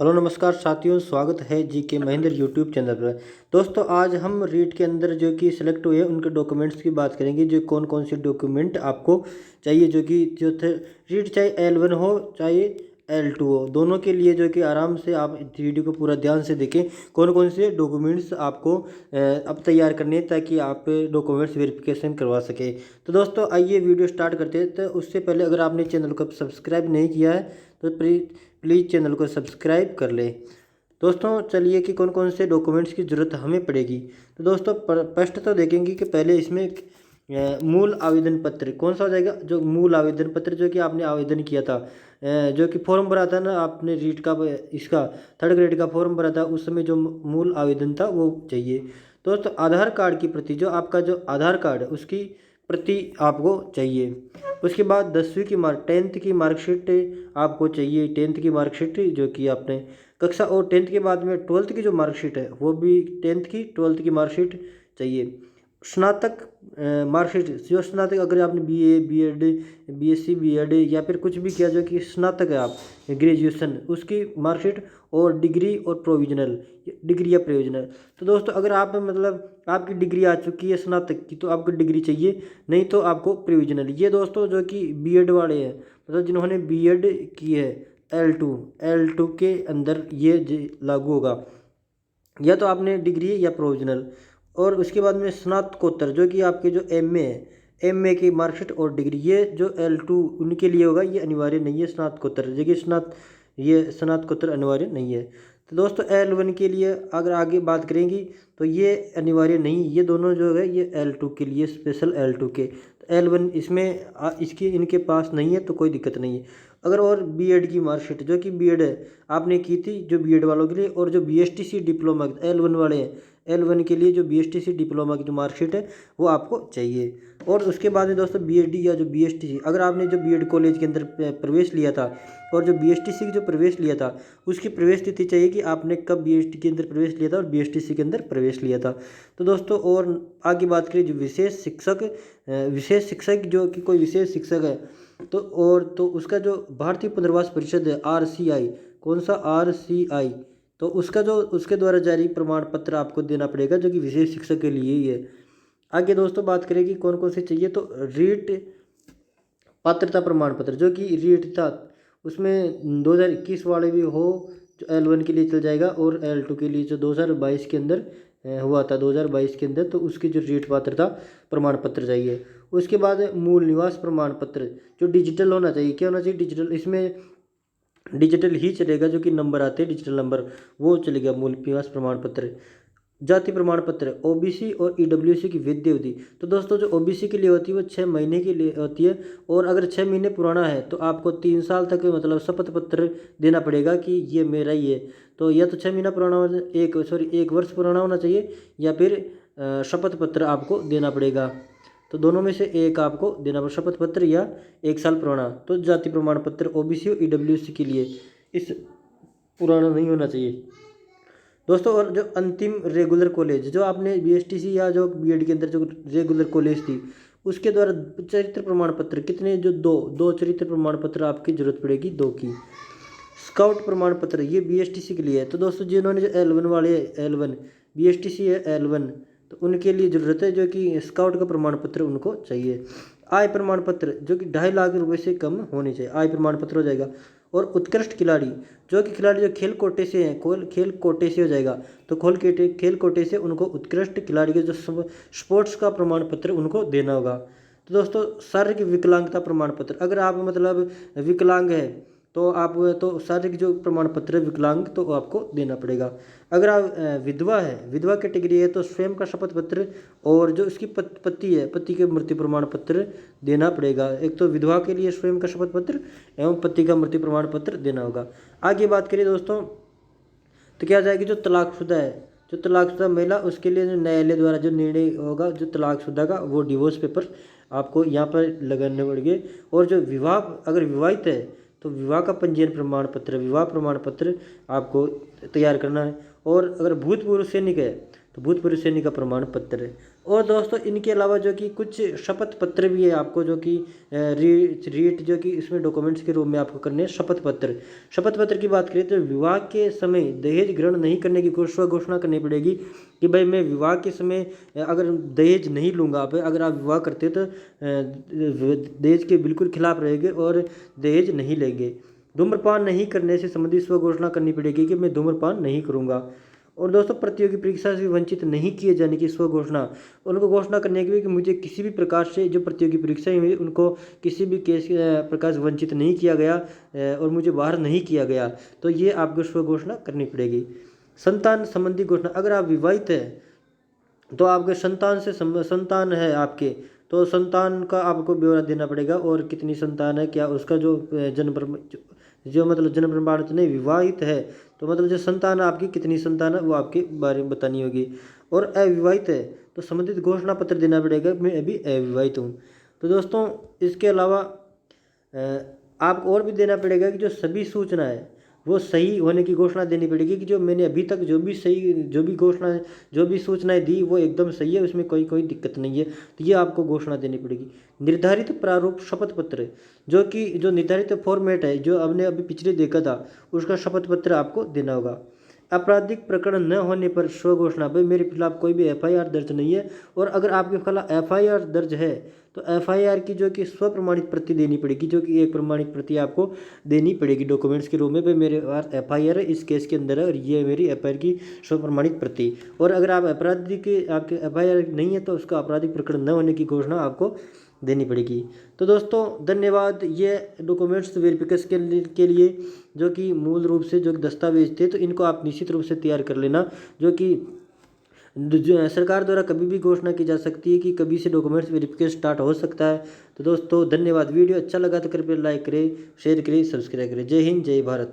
Hello नमस्कार साथियों, स्वागत है जी के महेंद्र यूट्यूब चैनल पर। दोस्तों आज हम रीट के अंदर जो कि सिलेक्ट हुए उनके डॉक्यूमेंट्स की बात करेंगे। जो कौन कौन से डॉक्यूमेंट आपको चाहिए, जो कि जो थे रीट, चाहे L1 हो चाहे L2 हो, दोनों के लिए जो कि आराम से आप वीडियो को पूरा ध्यान से देखें। कौन कौन से डॉक्यूमेंट्स आपको अब तैयार करने हैं ताकि आप डॉक्यूमेंट्स वेरिफिकेशन करवा सके। तो दोस्तों आइए वीडियो स्टार्ट करते हैं। तो उससे पहले अगर आपने चैनल को सब्सक्राइब नहीं किया है तो प्लीज़ चैनल को सब्सक्राइब कर लें। दोस्तों चलिए कि कौन कौन से डॉक्यूमेंट्स की ज़रूरत हमें पड़ेगी। तो दोस्तों फर्स्ट तो देखेंगे कि पहले इसमें मूल आवेदन पत्र कौन सा हो जाएगा। जो मूल आवेदन पत्र जो कि आपने आवेदन किया था, जो कि फॉर्म भरा था ना आपने रीट का, इसका 3rd ग्रेड का फॉर्म भरा था, उस समय जो मूल आवेदन था वो चाहिए। दोस्तों आधार कार्ड की प्रति, जो आपका जो आधार कार्ड है उसकी प्रति आपको चाहिए। उसके बाद 10वीं की 10th की मार्कशीट आपको चाहिए। 10th की मार्कशीट जो कि आपने कक्षा, और 10th के बाद में 12th की जो मार्कशीट है वो भी 10th की 12th की मार्कशीट चाहिए। स्नातक मार्कशीट, जो स्नातक अगर आपने BA BEd BSc BEd या फिर कुछ भी किया, जो कि स्नातक है आप ग्रेजुएशन, उसकी मार्कशीट, और डिग्री और प्रोविजनल, डिग्री या प्रोविजनल। तो दोस्तों अगर आप मतलब आपकी डिग्री आ चुकी है स्नातक की तो आपको डिग्री चाहिए, नहीं तो आपको प्रोविजनल। ये दोस्तों जो कि BEd वाले हैं, मतलब जिन्होंने BEd की है L2 के अंदर ये लागू होगा, या तो आपने डिग्री या प्रोविजनल। और उसके बाद में स्नातकोत्तर, जो कि आपके जो MA है, MA की मार्कशीट और डिग्री, ये जो L2 उनके लिए होगा, ये अनिवार्य नहीं है। स्नातकोत्तर जो कि ये स्नातकोत्तर अनिवार्य नहीं है। तो दोस्तों L1 के लिए अगर आगे बात करेंगी तो ये अनिवार्य नहीं, ये दोनों जो है ये L2 के लिए, स्पेशल L2 के। तो L1 इसमें इसकी इनके पास नहीं है तो कोई दिक्कत नहीं है। अगर और BEd की मार्कशीट, जो कि BEd है आपने की थी, जो BEd वालों के लिए, और जो BSTC डिप्लोमा L1 वाले हैं, L1 के लिए जो BSTC डिप्लोमा की जो मार्कशीट है वो आपको चाहिए। और उसके बाद में दोस्तों BEd या जो BSTC, अगर आपने जो BEd कॉलेज के अंदर प्रवेश लिया था और जो BSTC की जो प्रवेश लिया था उसकी प्रवेश तिथि चाहिए कि आपने कब BST के अंदर प्रवेश लिया था और BSTC के अंदर प्रवेश लिया था। तो दोस्तों और आगे बात करें, जो विशेष शिक्षक जो कि कोई विशेष शिक्षक है तो उसका जो भारतीय पुनर्वास परिषद है RCI, कौन सा RCI, तो उसका जो उसके द्वारा जारी प्रमाण पत्र आपको देना पड़ेगा, जो कि विशेष शिक्षक के लिए ही है। आगे दोस्तों बात करें कि कौन कौन से चाहिए, तो रीट पात्रता प्रमाण पत्र, जो कि रीट था उसमें 2021 वाले भी हो, जो L1 के लिए चल जाएगा, और L2 के लिए जो 2022 के अंदर हुआ था, 2022 के अंदर, तो उसकी जो रीट पात्रता प्रमाण पत्र चाहिए। उसके बाद मूल निवास प्रमाण पत्र, जो डिजिटल होना चाहिए। क्या होना चाहिए? डिजिटल। इसमें डिजिटल ही चलेगा, जो कि नंबर आते हैं डिजिटल नंबर, वो चलेगा मूल निवास प्रमाण पत्र। जाति प्रमाण पत्र, OBC और EWC की वैध अवधि। तो दोस्तों जो OBC के लिए होती है वो 6 महीने के लिए होती है, और अगर 6 महीने पुराना है तो आपको 3 साल तक मतलब शपथ पत्र देना पड़ेगा कि ये मेरा ही है। तो या तो 6 महीना पुराना हो, 1 वर्ष पुराना होना चाहिए, या फिर शपथ पत्र आपको देना पड़ेगा। तो दोनों में से एक आपको देना पड़ेगा, शपथ पत्र या 1 साल पुराना। तो जाति प्रमाण पत्र OBC और EWC के लिए इस पुराना नहीं होना चाहिए दोस्तों। और जो अंतिम रेगुलर कॉलेज, जो आपने BSTC या जो BEd के अंदर जो रेगुलर कॉलेज थी उसके द्वारा चरित्र प्रमाण पत्र, कितने, जो दो चरित्र प्रमाण पत्र आपकी जरूरत पड़ेगी, 2 की। स्काउट प्रमाण पत्र, ये BSTC के लिए है। तो दोस्तों जिन्होंने जो L1 वाले, L1 BSTC है L1, तो उनके लिए ज़रूरत है, जो कि स्काउट का प्रमाण पत्र उनको चाहिए। आय प्रमाण पत्र, जो कि 2.5 लाख रुपए से कम होने चाहिए, आय प्रमाण पत्र हो जाएगा। और उत्कृष्ट खिलाड़ी, जो कि खिलाड़ी जो खेल कोटे से हैं, खेल कोटे से हो जाएगा, तो खेल कोटे से उनको उत्कृष्ट खिलाड़ी के जो स्पोर्ट्स का प्रमाण पत्र उनको देना होगा। तो दोस्तों शारीरिक विकलांगता प्रमाण पत्र, अगर आप मतलब विकलांग है तो आप तो शारीरिक जो प्रमाण पत्र है विकलांग, तो आपको देना पड़ेगा। अगर आप विधवा है, विधवा कैटेगरी है, तो स्वयं का शपथ पत्र, और जो इसकी पति है, पति के मृत्यु प्रमाण पत्र देना पड़ेगा। एक तो विधवा के लिए स्वयं का शपथ पत्र एवं पति का मृत्यु प्रमाण पत्र देना होगा। आगे बात करें दोस्तों तो क्या जाएगी, जो तलाकशुदा है, जो तलाकशुदा महिला, उसके लिए जो न्यायालय द्वारा जो निर्णय होगा जो तलाकशुदा का, वो डिवोर्स पेपर आपको यहाँ पर लगाने पड़ेंगे। और जो विवाह, अगर विवाहित है तो विवाह का पंजीयन प्रमाण पत्र, विवाह प्रमाण पत्र आपको तैयार करना है। और अगर भूतपूर्व सैनिक है तो भूतपूर्व सैनिक का प्रमाण पत्र है। और दोस्तों इनके अलावा जो कि कुछ शपथ पत्र भी है आपको, जो कि रीट जो कि इसमें डॉक्यूमेंट्स के रूप में आपको करने हैं शपथ पत्र। शपथ पत्र की बात करें तो विवाह के समय दहेज ग्रहण नहीं करने की घोषणा करनी पड़ेगी कि भाई मैं विवाह के समय अगर दहेज नहीं लूँगा, अगर आप विवाह करते तो दहेज के बिल्कुल खिलाफ रहेंगे और दहेज नहीं लेंगे। धूम्रपान नहीं करने से संबंधित स्व घोषणा करनी पड़ेगी कि मैं धूम्रपान नहीं करूँगा। और दोस्तों प्रतियोगी परीक्षा से वंचित नहीं किए जाने की स्व घोषणा, उनको घोषणा करने की भी कि मुझे किसी भी प्रकार से जो प्रतियोगी परीक्षाएं हुई उनको किसी भी केस प्रकार से वंचित नहीं किया गया और मुझे बाहर नहीं किया गया, तो ये आपको स्व घोषणा करनी पड़ेगी। संतान संबंधी घोषणा, अगर आप विवाहित है तो आपके संतान है आपके, तो संतान का आपको ब्यौरा देना पड़ेगा और कितनी संतान है, क्या उसका जो जन्म प्रमाण तो नहीं, विवाहित है तो मतलब जो संतान है आपकी कितनी संतान है वो आपके बारे में बतानी होगी। और अविवाहित है तो संबंधित घोषणा पत्र देना पड़ेगा मैं अभी अविवाहित हूँ। तो दोस्तों इसके अलावा आपको और भी देना पड़ेगा कि जो सभी सूचना है वो सही होने की घोषणा देनी पड़ेगी कि जो मैंने अभी तक जो भी सूचनाएं दी वो एकदम सही है, उसमें कोई दिक्कत नहीं है, तो ये आपको घोषणा देनी पड़ेगी। निर्धारित प्रारूप शपथ पत्र, जो निर्धारित फॉर्मेट है जो आपने अभी पिछले देखा था उसका शपथ पत्र आपको देना होगा। आपराधिक प्रकरण न होने पर स्व घोषणा, भाई मेरे खिलाफ कोई भी एफआईआर दर्ज नहीं है, और अगर आपके खिलाफ एफआईआर दर्ज है तो एफआईआर की जो कि स्व प्रमाणित प्रति देनी पड़ेगी, जो कि एक प्रमाणित प्रति आपको देनी पड़ेगी डॉक्यूमेंट्स के रूप में, भाई मेरे पास एफआईआर है इस केस के अंदर है और ये मेरी एफआईआर की स्व प्रमाणित प्रति। और अगर आप आपके एफआईआर नहीं है तो उसका आपराधिक प्रकरण न होने की घोषणा आपको देनी पड़ेगी। तो दोस्तों धन्यवाद। ये डॉक्यूमेंट्स वेरिफिकेशन के लिए जो कि मूल रूप से जो दस्तावेज थे तो इनको आप निश्चित रूप से तैयार कर लेना, जो कि सरकार द्वारा कभी भी घोषणा की जा सकती है कि कभी से डॉक्यूमेंट्स वेरिफिकेशन स्टार्ट हो सकता है। तो दोस्तों धन्यवाद। वीडियो अच्छा लगा तो कृपया लाइक करें, शेयर करें, सब्सक्राइब करें। जय हिंद, जय भारत।